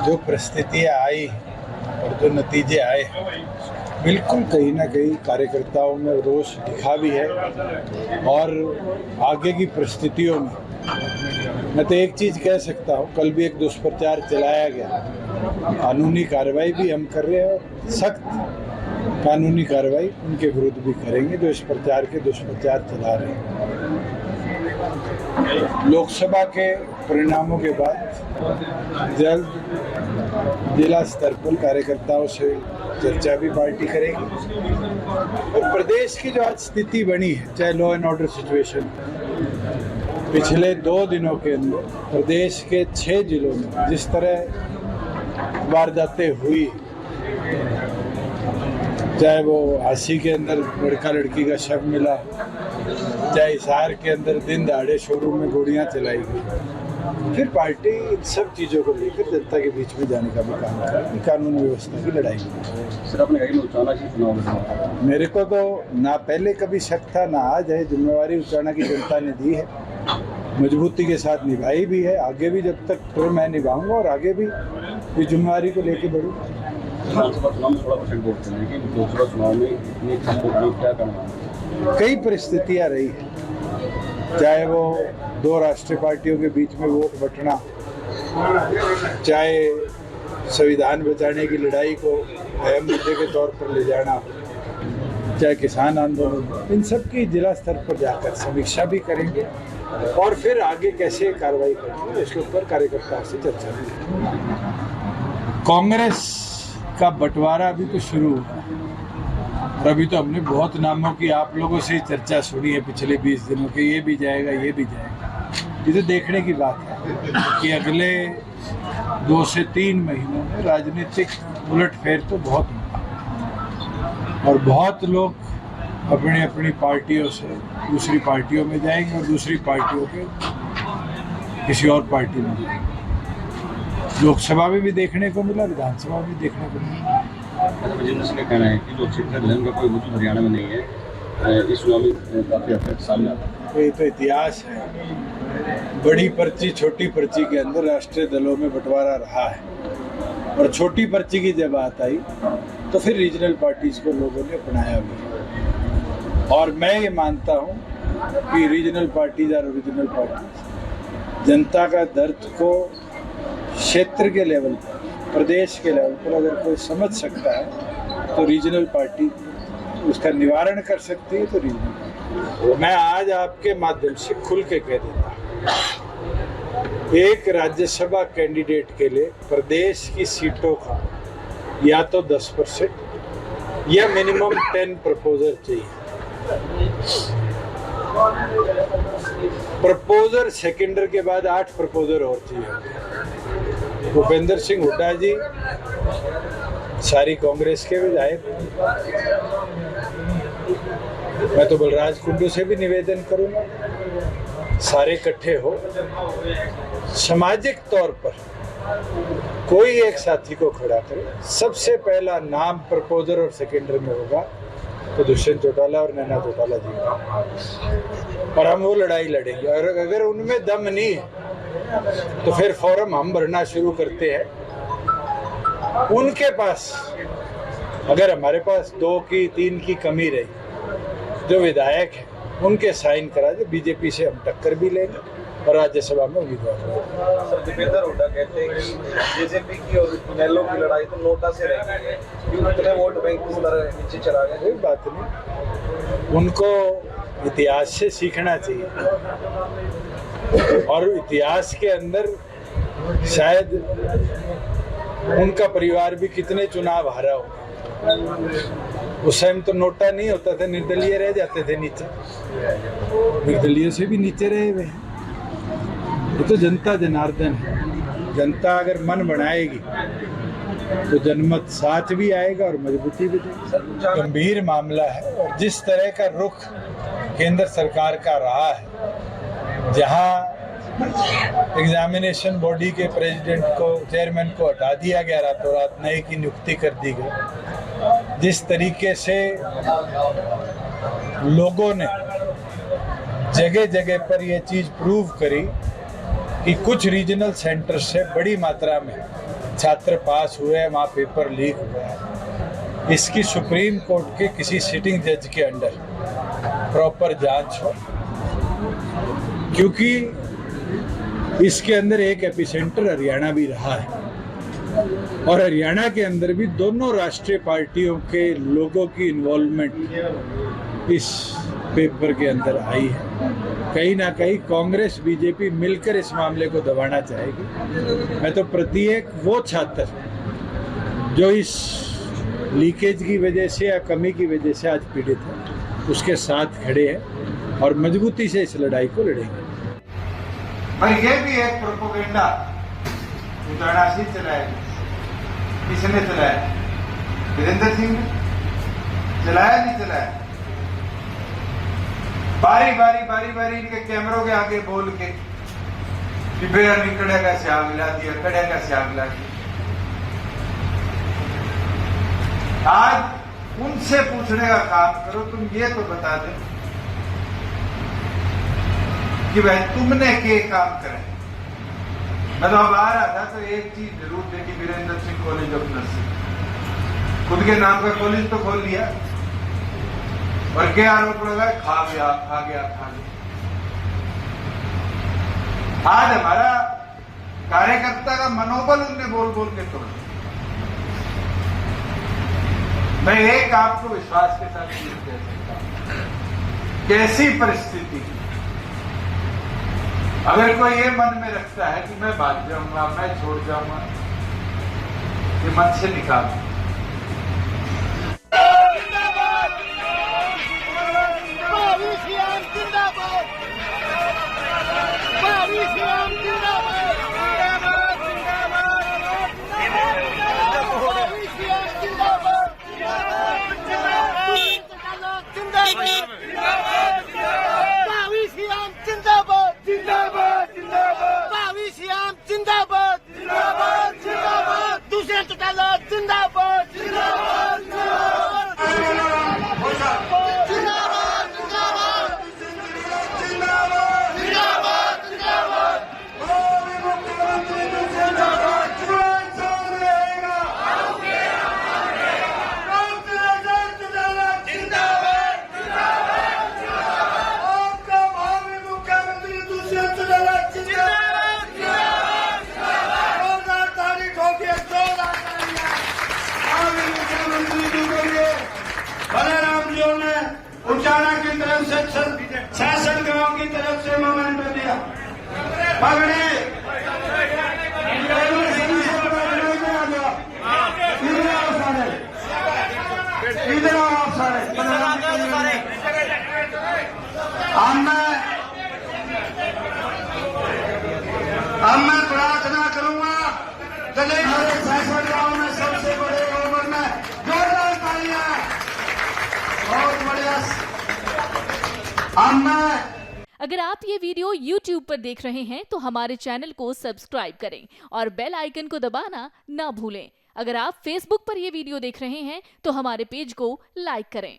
जो परिस्थितियाँ आई और जो नतीजे आए, बिल्कुल कहीं ना कहीं कार्यकर्ताओं में रोष दिखा भी है। और आगे की परिस्थितियों में मैं तो एक चीज़ कह सकता हूँ, कल भी एक दुष्प्रचार चलाया गया, कानूनी कार्रवाई भी हम कर रहे हैं और सख्त कानूनी कार्रवाई उनके विरुद्ध भी करेंगे जो इस प्रचार के दुष्प्रचार चला रहे हैं। लोकसभा के परिणामों के बाद जल्द जिला स्तर पर कार्यकर्ताओं से चर्चा भी पार्टी करेगी। और प्रदेश की जो आज स्थिति बनी है, चाहे लॉ एंड ऑर्डर सिचुएशन, पिछले 2 दिनों के अंदर प्रदेश के 6 जिलों में जिस तरह वारदातें हुई, चाहे वो हांसी के अंदर लड़का लड़की का शव मिला, चाहे हिसार के अंदर दिन दहाड़े शोरूम में गोलियां चलाई गई, फिर पार्टी इन सब चीज़ों को लेकर जनता के बीच में जाने का भी काम करेगी, कानून व्यवस्था की लड़ाई की। सर, आपने कहा उचाना की चुनाव, मेरे को तो ना पहले कभी शक था ना आज है। जिम्मेवारी उचाना की जनता ने दी है, मजबूती के साथ निभाई भी है, आगे भी जब तक तो मैं निभाऊंगा और आगे भी इस जिम्मेवारी को लेके बढ़ूंगा। विधानसभा चुनाव में 16% वोट थे, लेकिन लोकसभा चुनाव में इतनी कम वोट क्या करना है? कई परिस्थितियां रही है, चाहे वो 2 राष्ट्रीय पार्टियों के बीच में वोट बंटना, चाहे संविधान बचाने की लड़ाई को अहम मुद्दे के तौर पर ले जाना, चाहे किसान आंदोलन, इन सब की जिला स्तर पर जाकर समीक्षा भी करेंगे और फिर आगे कैसे कार्रवाई करेंगे इसके ऊपर कार्यकर्ताओं से चर्चा करेंगे। कांग्रेस का बंटवारा अभी तो शुरू हुआ और अभी तो हमने बहुत नामों की आप लोगों से चर्चा सुनी है पिछले 20 दिनों के, ये भी जाएगा ये भी जाएगा। ये तो देखने की बात है कि अगले 2 से 3 महीनों में राजनीतिक उलटफेर तो बहुत होगा और बहुत लोग अपनी अपनी पार्टियों से दूसरी पार्टियों में जाएंगे और दूसरी पार्टियों के किसी और पार्टी में जाएंगे। लोकसभा में भी देखने को मिला, विधानसभा में देखने को मिला। विजेंद्र सिंह का कहना है कि लोकसभा अध्ययन का कोई वजूद हरियाणा में नहीं है, इस चुनाव में काफी हद तक सामने आता है। ये तो इतिहास है, बड़ी पर्ची छोटी पर्ची के अंदर राष्ट्रीय दलों में बंटवारा रहा है और छोटी पर्ची की जब बात आई तो फिर रीजनल पार्टीज को लोगों ने अपनाया भी। और मैं ये मानता हूँ कि रीजनल पार्टीज और ओरिजिनल पार्टीज जनता का दर्द को क्षेत्र के लेवल पर, प्रदेश के लेवल पर अगर कोई समझ सकता है तो रीजनल पार्टी उसका निवारण कर सकती है। तो रीजनल पार्टी, मैं आज आपके माध्यम से खुल के कह देता हूँ, एक राज्यसभा कैंडिडेट के लिए प्रदेश की सीटों का या तो 10% या मिनिमम 10 प्रपोजर चाहिए। प्रपोजर सेकेंडर के बाद 8 प्रपोजर और चाहिए। भूपेंद्र सिंह हुड्डा जी सारी कांग्रेस के विधायक, मैं तो बलराज कुंडू से भी निवेदन करूंगा, सारे इकट्ठे हो, सामाजिक तौर पर कोई एक साथी को खड़ा करे। सबसे पहला नाम प्रपोजर और सेकेंडर में होगा तो दुष्यंत चौटाला और नैना चौटाला जी, और हम वो लड़ाई लड़ेंगे। और अगर उनमें दम नहीं है तो फिर फॉर्म हम भरना शुरू करते हैं। उनके पास अगर हमारे पास 2 की 3 की कमी रही, जो विधायक है उनके साइन करा दे, बीजेपी से हम टक्कर भी लेंगे और राज्यसभा में उम्मीदवार। सर, दीपेंद्र हुड्डा कहते हैं कि बीजेपी की और इनेलो की लड़ाई तो नोटा से रह गई है, क्यों इतने वोट बैंक इस तरह नीचे चला गया? कोई बात नहीं, उनको इतिहास से सीखना चाहिए और इतिहास के अंदर शायद उनका परिवार भी कितने चुनाव हारा हो। उस टाइम तो नोटा नहीं होता था, निर्दलीय रह जाते थे नीचे, निर्दलीय से भी नीचे रहे हुए हैं। ये तो जनता जनार्दन है, जनता अगर मन बनाएगी तो जनमत साथ भी आएगा और मजबूती भी देगी। गंभीर मामला है और जिस तरह का रुख केंद्र सरकार का रहा है, जहां एग्जामिनेशन बॉडी के प्रेसिडेंट को, चेयरमैन को हटा दिया गया रातों रात, नए की नियुक्ति कर दी गई, जिस तरीके से लोगों ने जगह जगह पर यह चीज प्रूव करी कि कुछ रीजनल सेंटर से बड़ी मात्रा में छात्र पास हुए हैं, वहाँ पेपर लीक हुआ है, इसकी सुप्रीम कोर्ट के किसी सिटिंग जज के अंडर प्रॉपर जांच हो, क्योंकि इसके अंदर एक एपिसेंटर हरियाणा भी रहा है और हरियाणा के अंदर भी दोनों राष्ट्रीय पार्टियों के लोगों की इन्वॉल्वमेंट इस पेपर के अंदर आई है। कहीं ना कहीं कांग्रेस बीजेपी मिलकर इस मामले को दबाना चाहेगी। मैं तो प्रत्येक वो छात्र जो इस लीकेज की वजह से या कमी की वजह से आज पीड़ित है, उसके साथ खड़े हैं और मजबूती से इस लड़ाई को लड़ेंगे। पर यह भी एक प्रोपेगेंडा वाराणसी चलाया, किसने चलाया? वीरेंद्र सिंह ने चलाया, नहीं चलाया? बारी बारी इनके कैमरों के आगे बोल के कि बेर कड़े का स्याग ला दिया, कड़े का स्याग ला दिया। आज उनसे पूछने का काम करो, तुम ये तो बता दे कि भाई तुमने क्या काम करे। मैं तो अब आ रहा था तो एक चीज जरूर देखी, Virendra Singh college of nursing, खुद के नाम का कॉलेज तो खोल लिया और क्या आरोप लगा? खा गया। आज हमारा कार्यकर्ता का मनोबल उनने बोल के तोड़। मैं एक आपको विश्वास के साथ ये कह सकता हूं, कैसी परिस्थिति अगर कोई ये मन में रखता है कि मैं भाग जाऊंगा, मैं छोड़ जाऊंगा, ये मन से निकाल। उचाना की तरफ से 66 गांव की तरफ से मोमेंटो दिया। पगड़ी इधर आओ सारे। अब मैं प्रार्थना करूंगा, चले 66 गांव में सबसे बड़े ओवर में जोरदार तालियां। बहुत बढ़िया। अगर आप ये वीडियो YouTube पर देख रहे हैं तो हमारे चैनल को सब्सक्राइब करें और बेल आइकन को दबाना ना भूलें। अगर आप Facebook पर ये वीडियो देख रहे हैं तो हमारे पेज को लाइक करें।